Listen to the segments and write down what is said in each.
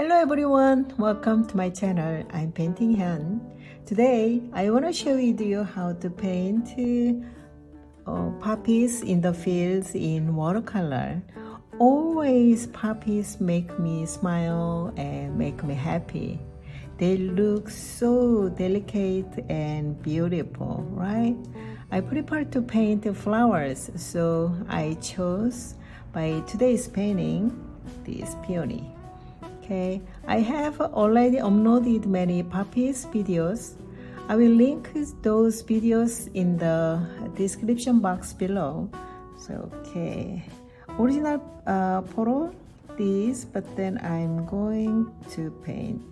Hello everyone, welcome to my channel. I'm Painting Han. Today I want to share with you how to paint poppies in the fields in watercolor. Always poppies make me smile and make me happy. They look so delicate and beautiful, right? I prefer to paint flowers, so I chose by today's painting this peony. Okay, I have already uploaded many poppies videos. I will link those videos in the description box below. So, okay, original photo this, but then I'm going to paint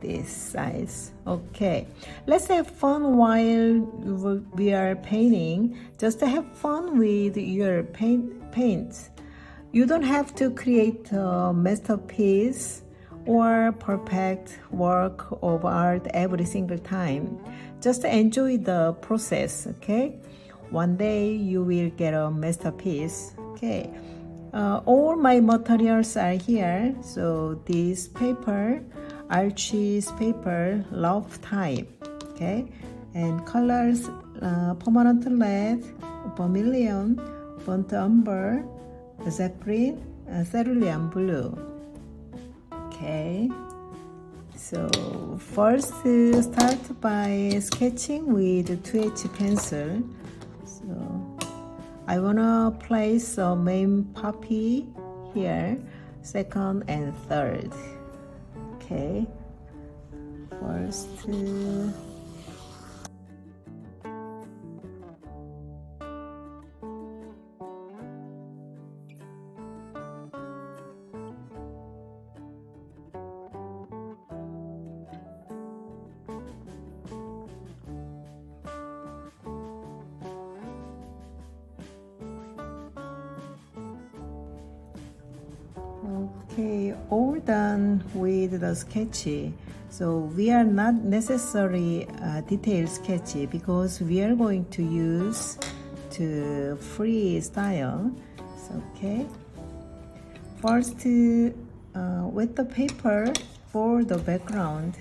this size. Okay, let's have fun while we are painting. Just have fun with your paints. You don't have to create a masterpiece or perfect work of art every single time. Just enjoy the process, okay? One day you will get a masterpiece, okay? All my materials are here. So this paper, Archie's paper, love type, okay? And colors, permanent lead, vermilion, burnt umber, Zach green, cerulean blue. Okay, so first start by sketching with 2H pencil. So I wanna place a main poppy here, second and third. Okay, first. Okay, all done with the sketchy. So we are not necessarily detailed sketchy because we are going to use to freestyle. So, okay. First, with the paper for the background.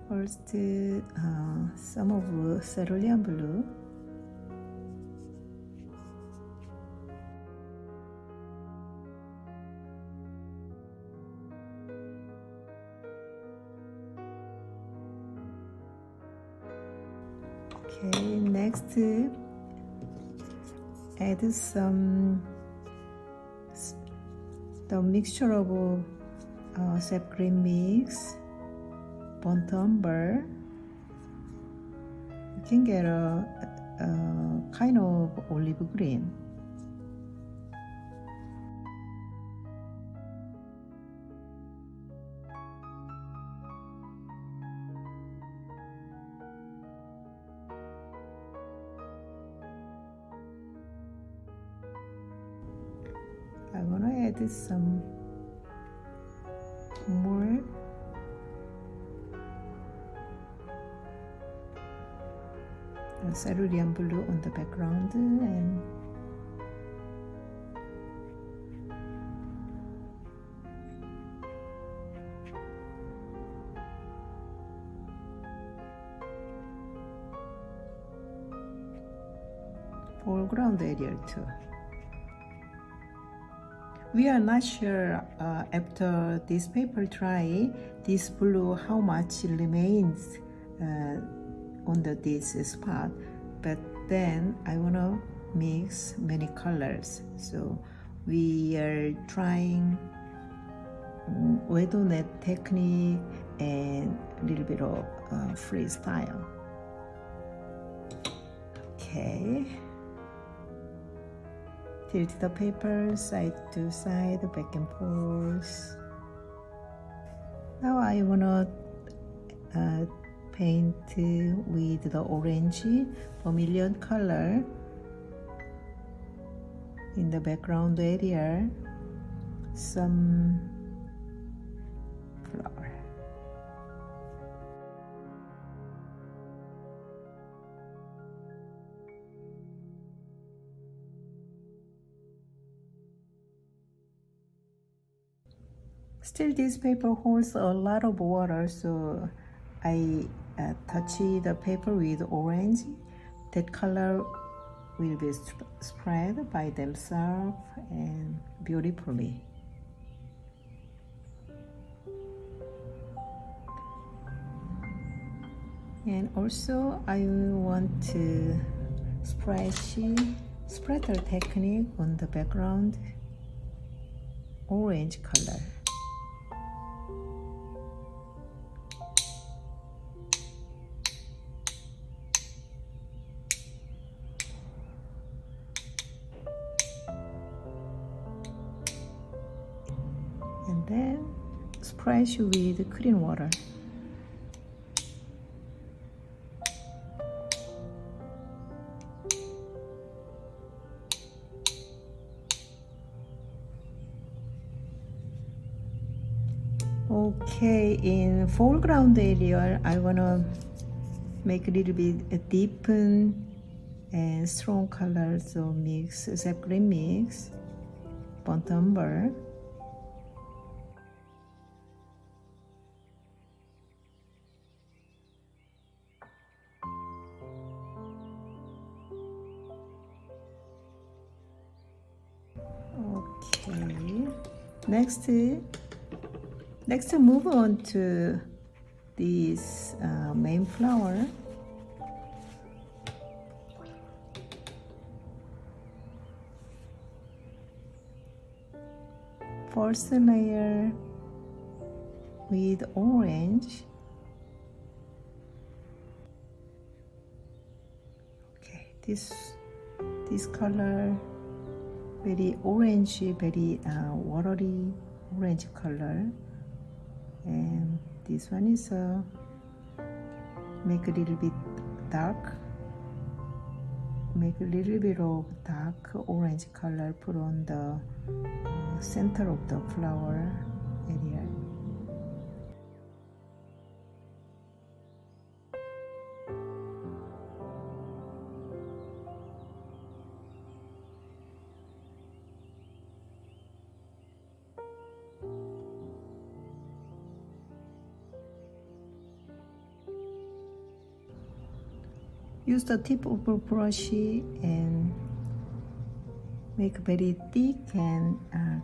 First, some of cerulean blue. Okay, next, add some the mixture of sap green mix. Burnt umber. You can get a kind of olive green. I want to add some more cerulean blue on the background and foreground area too. We are not sure after this paper dry, this blue how much remains on this spot, but then I want to mix many colors, so we are trying window net technique and a little bit of freestyle. Okay, tilt the paper side to side, back and forth. Now I want to paint with the orange vermilion color in the background area, some flower. Still, this paper holds a lot of water, so I touch the paper with orange. That color will be spread by themselves and beautifully. And also I want to spreader technique on the background, orange color. And then splash with clean water. Okay, in foreground area, I wanna make a little bit deepen and strong colors, so mix sap green mix, burnt umber. Okay, next move on to this main flower. First layer with orange. Okay, this color very orange, very watery orange color, and this one is make a little bit dark, make a little bit of dark orange color, put on the center of the flower area. Use the tip of the brush and make very thick and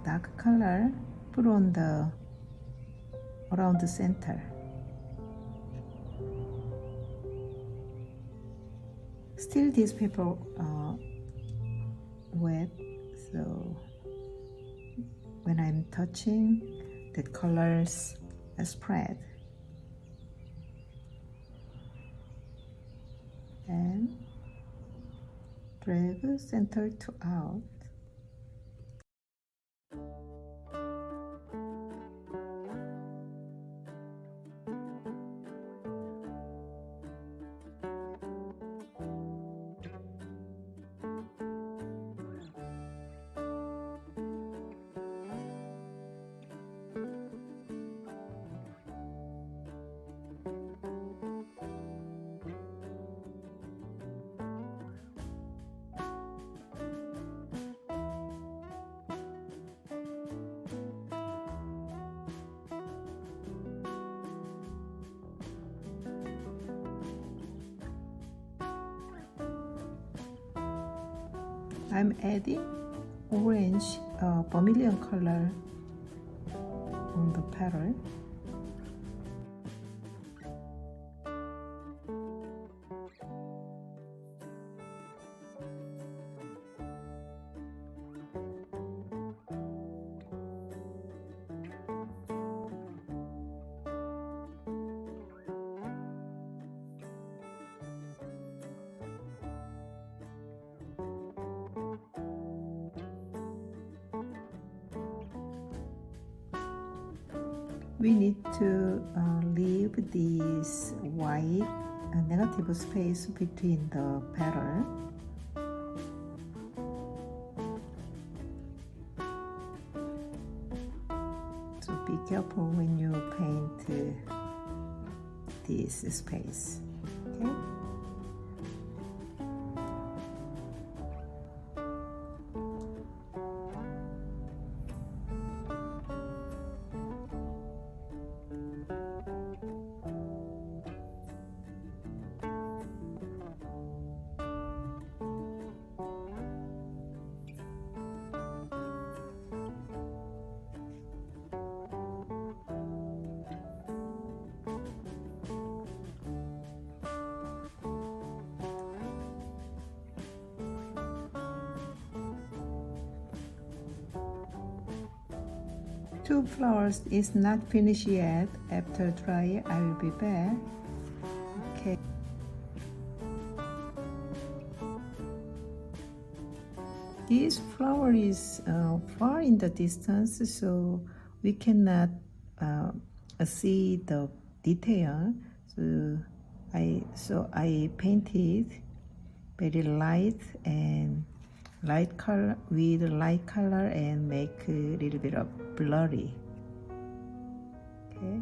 dark color, put on the around the center. Still this paper wet, so when I'm touching, the colors spread. And drag center to out. I'm adding orange vermilion color on the petal. We need to leave this white negative space between the petal. So be careful when you paint this space. Okay? Two flowers is not finished yet. After dry, I will be back. Okay. This flower is far in the distance, so we cannot see the detail. So I painted very light and light color with light color and make a little bit of blurry. Okay.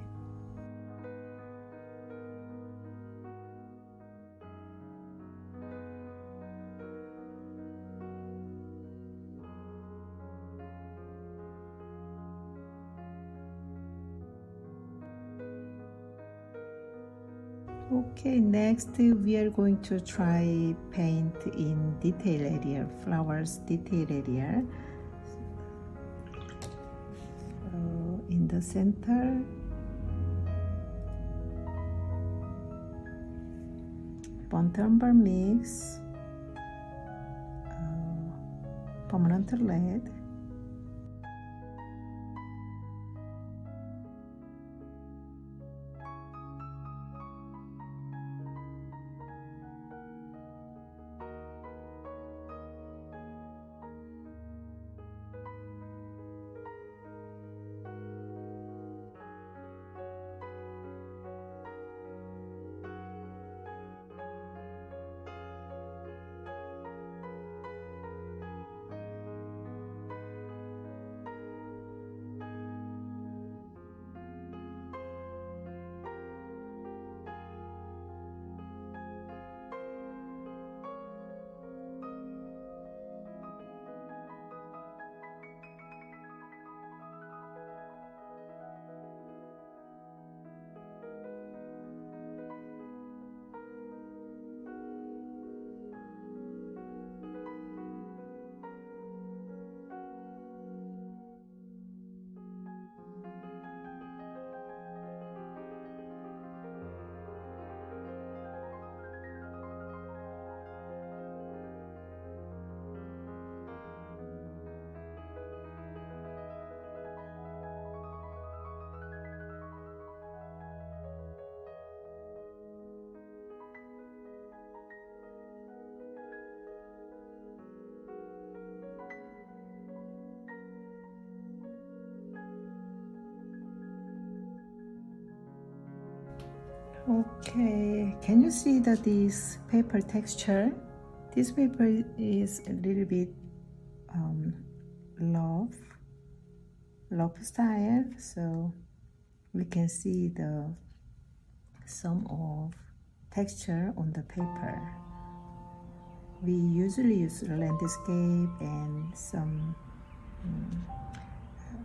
Okay, next we are going to try paint in detail area, flowers detail area. In the center, burnt umber mix, permanent red, Okay, can you see this paper texture? This paper is a little bit love style, so we can see some of texture on the paper. We usually use landscape and some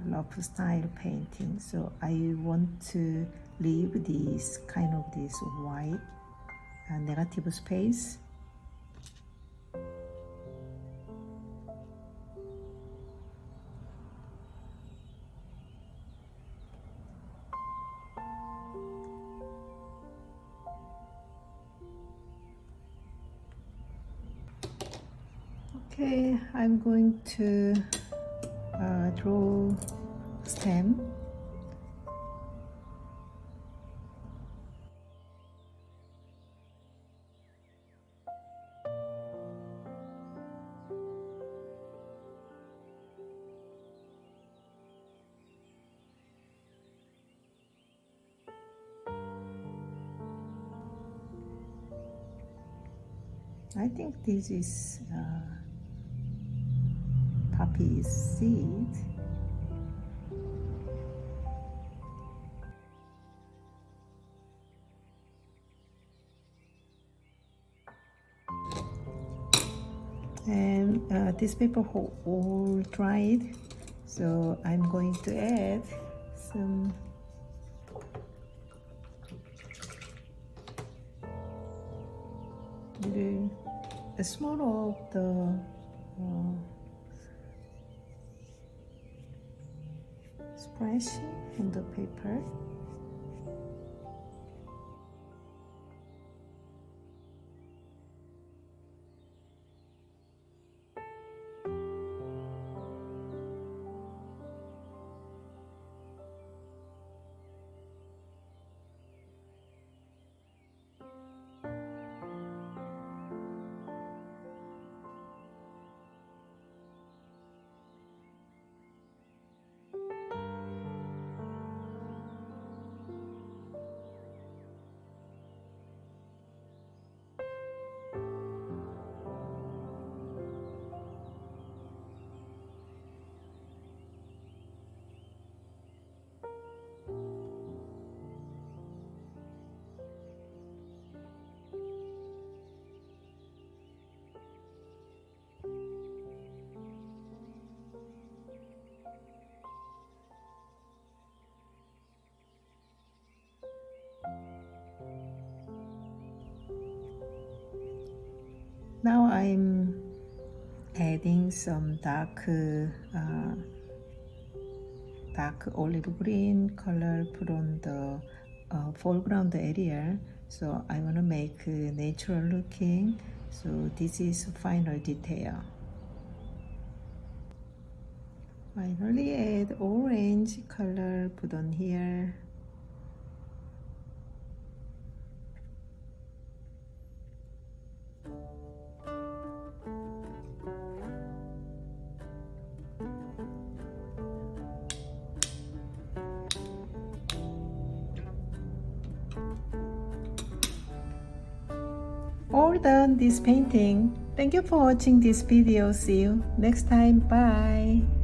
love style painting, so I want to leave this white negative space. Okay, I'm going to draw stem. I think this is poppy seed. And this paper all dried, so I'm going to add some a small of the splash on the paper. I'm adding some dark olive green color from the foreground area. So I want to make natural looking. So this is final detail. Finally add orange color, put on here. All done this painting. Thank you for watching this video. See you next time. Bye.